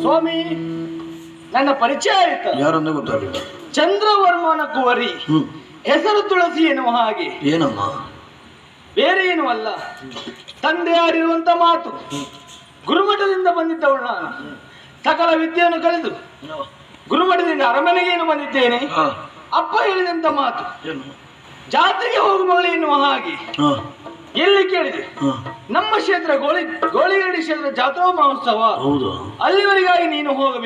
ಸ್ವಾಮಿ, ನನ್ನ ಪರಿಚಯ ಆಯ್ತು. ಯಾರಂದ ಗೊತ್ತಾಗಲಿಲ್ಲ. ಚಂದ್ರವರ್ಮನ ಕುವರಿ, ಹೆಸರು ತುಳಸಿ ಎನ್ನುವ ಹಾಗೆ. ಏನಮ್ಮ? ಬೇರೆ ಏನು ಅಲ್ಲ, ತಂದೆ ಆಡಿರುವಂತ ಮಾತು. ಗುರುಮಠದಿಂದ ಬಂದಿದ್ದವಳು ನಾನು. ಸಕಲ ವಿದ್ಯೆಯನ್ನು ಕಲಿತು ಗುರುಮಠದಿಂದ ಅರಮನೆಗೆ ಏನು ಬಂದಿದ್ದೇನೆ. ಅಪ್ಪ ಹೇಳಿದಂತ ಮಾತು, ಜಾತ್ರೆಗೆ ಹೋಗು ಮಗಳೇ ಎನ್ನುವ ಹಾಗೆ. ಎಲ್ಲಿ ಕೇಳಿದೆ? ನಮ್ಮ ಕ್ಷೇತ್ರ ಗೋಳಿಗಡಿ ಕ್ಷೇತ್ರ ಜಾತ್ರಾ ಮಹೋತ್ಸವ. ಅಲ್ಲಿವರೆಗಾಗಿ ನೀನು ಹೋಗಬೇಕು.